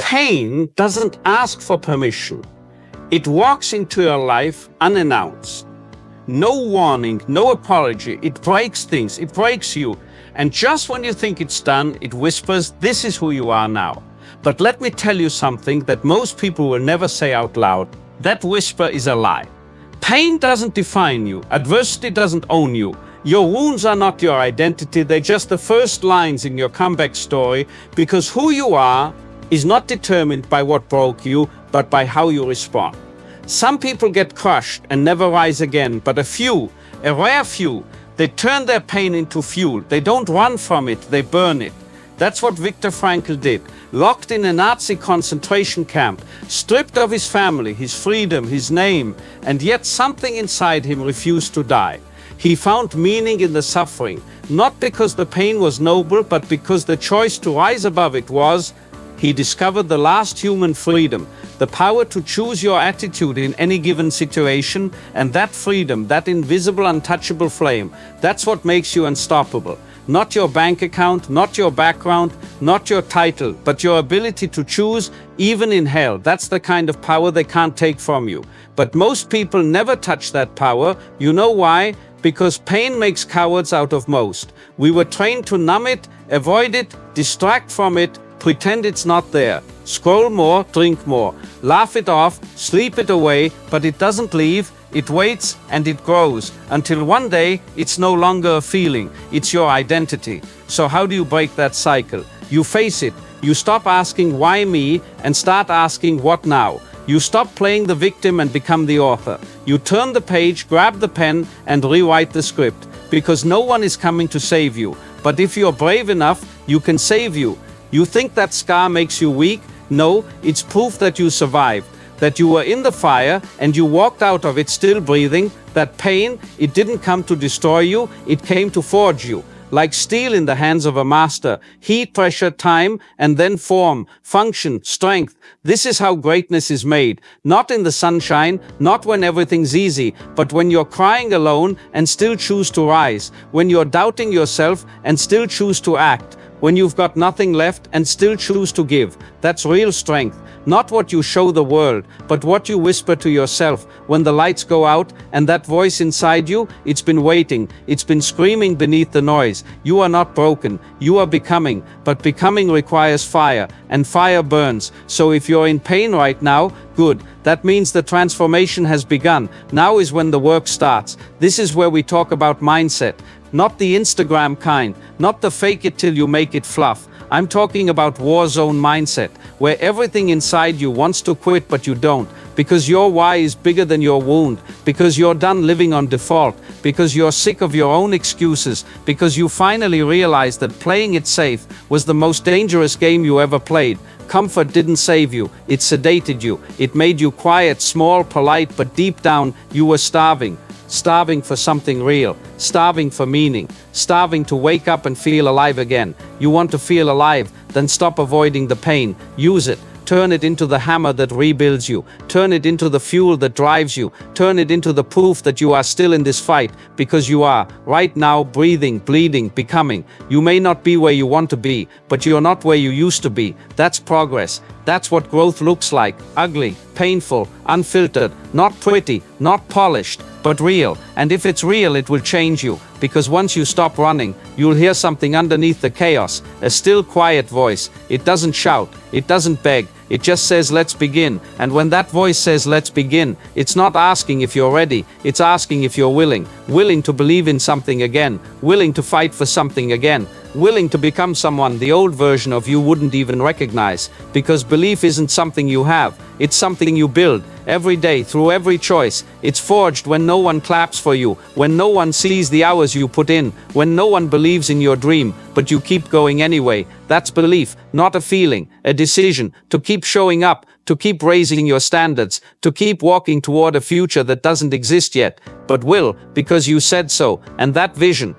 Pain doesn't ask for permission. It walks into your life unannounced. No warning, no apology. It breaks things, it breaks you. And just when you think it's done, it whispers, this is who you are now. But let me tell you something that most people will never say out loud. That whisper is a lie. Pain doesn't define you. Adversity doesn't own you. Your wounds are not your identity. They're just the first lines in your comeback story, because who you are is not determined by what broke you, but by how you respond. Some people get crushed and never rise again, but a few, a rare few, they turn their pain into fuel. They don't run from it, they burn it. That's what Viktor Frankl did. Locked in a Nazi concentration camp, stripped of his family, his freedom, his name, and yet something inside him refused to die. He found meaning in the suffering, not because the pain was noble, but because the choice to rise above it was. He discovered the last human freedom, the power to choose your attitude in any given situation, and that freedom, that invisible, untouchable flame, that's what makes you unstoppable. Not your bank account, not your background, not your title, but your ability to choose, even in hell. That's the kind of power they can't take from you. But most people never touch that power. You know why? Because pain makes cowards out of most. We were trained to numb it, avoid it, distract from it, pretend it's not there. Scroll more, drink more, laugh it off, sleep it away, but it doesn't leave. It waits and it grows until one day it's no longer a feeling, it's your identity. So how do you break that cycle? You face it. You stop asking why me and start asking what now. You stop playing the victim and become the author. You turn the page, grab the pen and rewrite the script, because no one is coming to save you. But if you're brave enough, you can save you. You think that scar makes you weak? No, it's proof that you survived. That you were in the fire and you walked out of it still breathing. That pain, it didn't come to destroy you, it came to forge you. Like steel in the hands of a master. Heat, pressure, time, and then form, function, strength. This is how greatness is made. Not in the sunshine, not when everything's easy, but when you're crying alone and still choose to rise. When you're doubting yourself and still choose to act. When you've got nothing left and still choose to give. That's real strength. Not what you show the world, but what you whisper to yourself when the lights go out, and that voice inside you, it's been waiting, it's been screaming beneath the noise. You are not broken, you are becoming, but becoming requires fire, and fire burns. So if you're in pain right now, good. That means the transformation has begun. Now is when the work starts. This is where we talk about mindset. Not the Instagram kind, not the fake it till you make it fluff. I'm talking about war zone mindset, where everything inside you wants to quit but you don't, because your why is bigger than your wound, because you're done living on default, because you're sick of your own excuses, because you finally realize that playing it safe was the most dangerous game you ever played. Comfort didn't save you, it sedated you, it made you quiet, small, polite, but deep down you were starving. Starving for something real, starving for meaning, starving to wake up and feel alive again. You want to feel alive, then stop avoiding the pain. Use it. Turn it into the hammer that rebuilds you. Turn it into the fuel that drives you. Turn it into the proof that you are still in this fight, because you are, right now, breathing, bleeding, becoming. You may not be where you want to be, but you're not where you used to be. That's progress. That's what growth looks like. Ugly, painful, unfiltered, not pretty, not polished, but real. And if it's real, it will change you. Because once you stop running, you'll hear something underneath the chaos, a still, quiet voice. It doesn't shout, it doesn't beg, it just says, let's begin. And when that voice says, let's begin, it's not asking if you're ready, it's asking if you're willing. Willing to believe in something again, willing to fight for something again, willing to become someone the old version of you wouldn't even recognize. Because belief isn't something you have, it's something you build. Every day, through every choice. It's forged when no one claps for you, when no one sees the hours you put in, when no one believes in your dream, but you keep going anyway. That's belief, not a feeling, a decision, to keep showing up, to keep raising your standards, to keep walking toward a future that doesn't exist yet, but will, because you said so. And that vision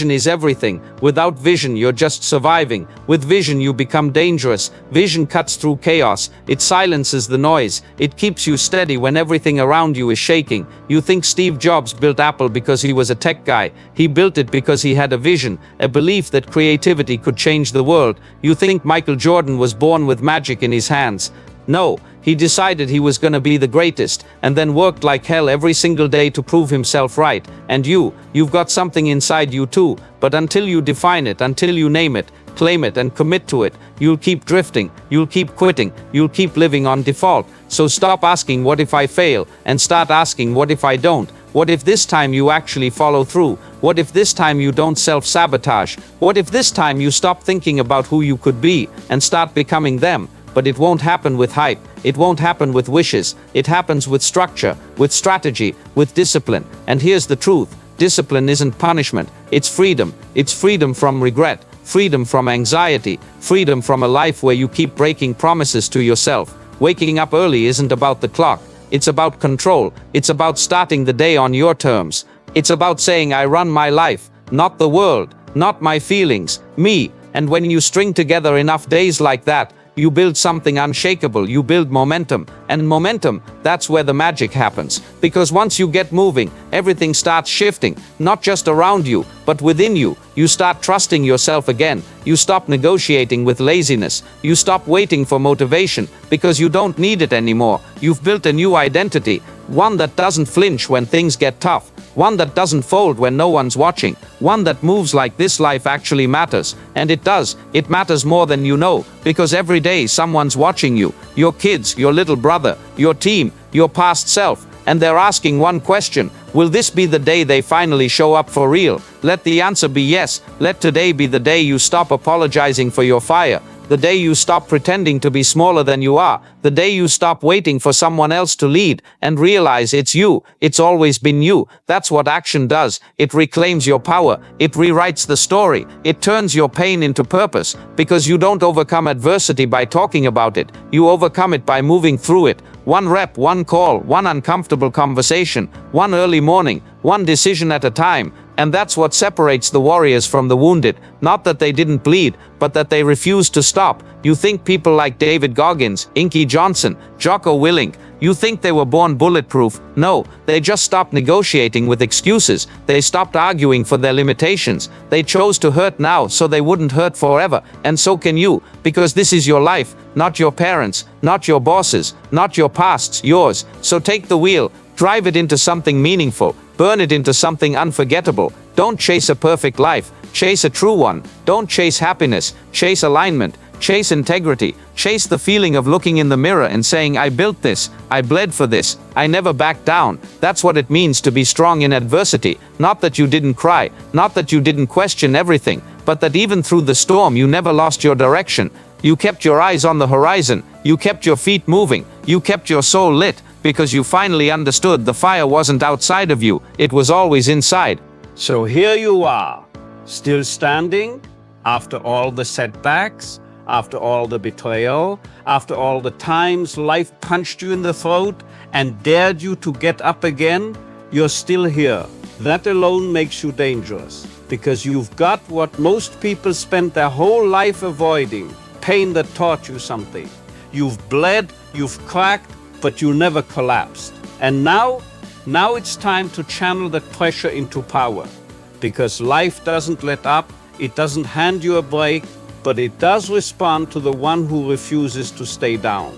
is everything. Without vision, you're just surviving. With vision, you become dangerous. Vision cuts through chaos. It silences the noise. It keeps you steady when everything around you is shaking. shaking. You think Steve Jobs built Apple because he was a tech guy. He built it because he had a vision, a belief that creativity could change the world. You think Michael Jordan was born with magic in his hands. No, he decided he was gonna be the greatest, and then worked like hell every single day to prove himself right. And you've got something inside you too, but until you define it, until you name it, claim it and commit to it, you'll keep drifting, you'll keep quitting, you'll keep living on default. So stop asking what if I fail, and start asking what if I don't? What if this time you actually follow through? What if this time you don't self-sabotage? What if this time you stop thinking about who you could be and start becoming them? But it won't happen with hype. It won't happen with wishes. It happens with structure, with strategy, with discipline. And here's the truth. Discipline isn't punishment. It's freedom. It's freedom from regret, freedom from anxiety, freedom from a life where you keep breaking promises to yourself. Waking up early isn't about the clock. It's about control. It's about starting the day on your terms. It's about saying, I run my life, not the world, not my feelings, me. And when you string together enough days like that, you build something unshakable. You build momentum. And momentum, that's where the magic happens. Because once you get moving, everything starts shifting, not just around you, but within you. You start trusting yourself again. You stop negotiating with laziness. You stop waiting for motivation because you don't need it anymore. You've built a new identity, one that doesn't flinch when things get tough, one that doesn't fold when no one's watching, one that moves like this life actually matters. And it does. It matters more than you know, because every day someone's watching you, your kids, your little brother, your team, your past self, and they're asking one question: will this be the day they finally show up for real? Let the answer be yes. Let today be the day you stop apologizing for your fire, the day you stop pretending to be smaller than you are, the day you stop waiting for someone else to lead and realize it's you. It's always been you. That's what action does. It reclaims your power. It rewrites the story. It turns your pain into purpose, because you don't overcome adversity by talking about it. You overcome it by moving through it. One rep, one call, one uncomfortable conversation, one early morning, one decision at a time. And that's what separates the warriors from the wounded. Not that they didn't bleed, but that they refused to stop. You think people like David Goggins, Inky Johnson, Jocko Willink, you think they were born bulletproof? No, they just stopped negotiating with excuses. They stopped arguing for their limitations. They chose to hurt now so they wouldn't hurt forever. And so can you, because this is your life, not your parents, not your bosses, not your past's, yours. So take the wheel, drive it into something meaningful, burn it into something unforgettable. Don't chase a perfect life, chase a true one. Don't chase happiness, chase alignment. Chase integrity. Chase the feeling of looking in the mirror and saying, I built this, I bled for this, I never backed down. That's what it means to be strong in adversity. Not that you didn't cry, not that you didn't question everything, but that even through the storm you never lost your direction. You kept your eyes on the horizon, you kept your feet moving, you kept your soul lit, because you finally understood the fire wasn't outside of you, it was always inside. So here you are, still standing after all the setbacks, after all the betrayal, after all the times life punched you in the throat and dared you to get up again. You're still here. That alone makes you dangerous, because you've got what most people spent their whole life avoiding: pain that taught you something. You've bled, you've cracked, but you never collapsed. And now it's time to channel that pressure into power, because life doesn't let up, it doesn't hand you a break, but it does respond to the one who refuses to stay down.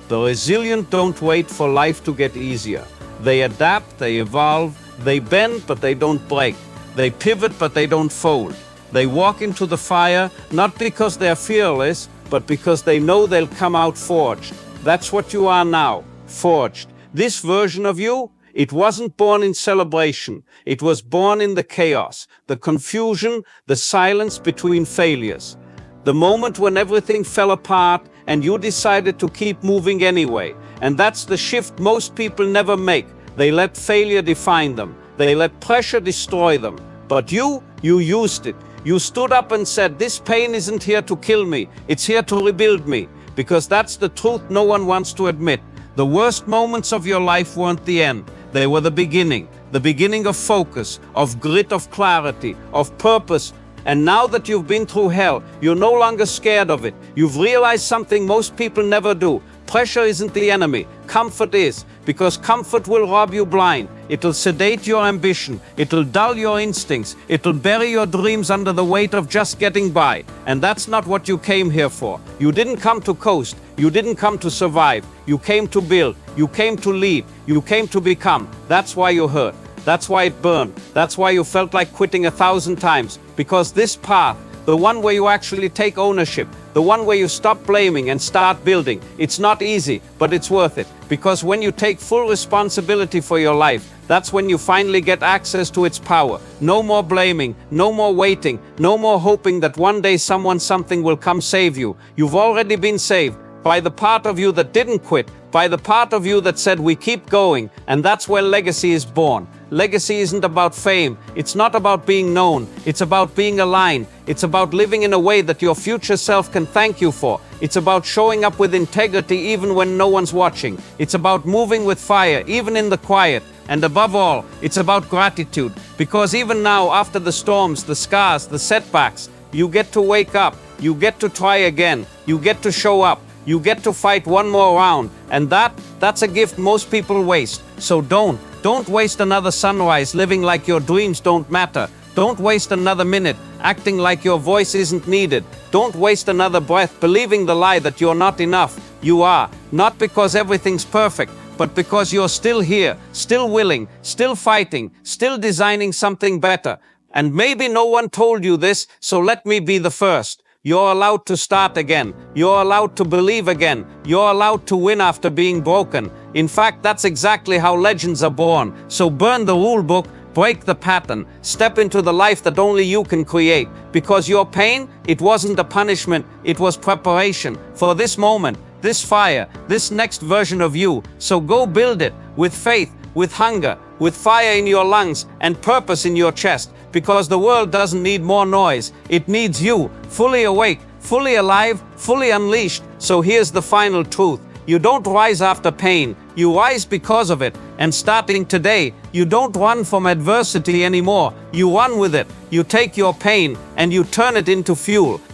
The resilient don't wait for life to get easier. They adapt, they evolve, they bend, but they don't break. They pivot, but they don't fold. They walk into the fire, not because they're fearless, but because they know they'll come out forged. That's what you are now, forged. This version of you, it wasn't born in celebration. It was born in the chaos, the confusion, the silence between failures. The moment when everything fell apart and you decided to keep moving anyway. And that's the shift most people never make. They let failure define them. They let pressure destroy them. But you used it. You stood up and said, this pain isn't here to kill me. It's here to rebuild me. Because that's the truth no one wants to admit. The worst moments of your life weren't the end. They were the beginning of focus, of grit, of clarity, of purpose. And now that you've been through hell, you're no longer scared of it. You've realized something most people never do. Pressure isn't the enemy, comfort is, because comfort will rob you blind. It'll sedate your ambition, it'll dull your instincts, it'll bury your dreams under the weight of just getting by. And that's not what you came here for. You didn't come to coast, you didn't come to survive, you came to build, you came to lead, you came to become. That's why you hurt, that's why it burned, that's why you felt like quitting 1,000 times. Because this path, the one where you actually take ownership, the one where you stop blaming and start building, it's not easy, but it's worth it. Because when you take full responsibility for your life, that's when you finally get access to its power. No more blaming, no more waiting, no more hoping that one day someone, something will come save you. You've already been saved by the part of you that didn't quit, by the part of you that said we keep going, and that's where legacy is born. Legacy isn't about fame, it's not about being known, it's about being aligned, it's about living in a way that your future self can thank you for. It's about showing up with integrity even when no one's watching. It's about moving with fire even in the quiet. And above all, it's about gratitude, because even now, after the storms, the scars, the setbacks, you get to wake up, you get to try again, you get to show up, you get to fight one more round, and that's a gift most people waste. So don't waste another sunrise living like your dreams don't matter. Don't waste another minute acting like your voice isn't needed. Don't waste another breath believing the lie that you're not enough. You are, not because everything's perfect, but because you're still here, still willing, still fighting, still designing something better. And maybe no one told you this, so let me be the first. You're allowed to start again. You're allowed to believe again. You're allowed to win after being broken. In fact, that's exactly how legends are born. So burn the rule book, break the pattern, step into the life that only you can create. Because your pain, it wasn't a punishment, it was preparation for this moment, this fire, this next version of you. So go build it with faith, with hunger, with fire in your lungs and purpose in your chest. Because the world doesn't need more noise, it needs you, fully awake, fully alive, fully unleashed. So here's the final truth. You don't rise after pain, you rise because of it. And starting today, you don't run from adversity anymore, you run with it. You take your pain and you turn it into fuel.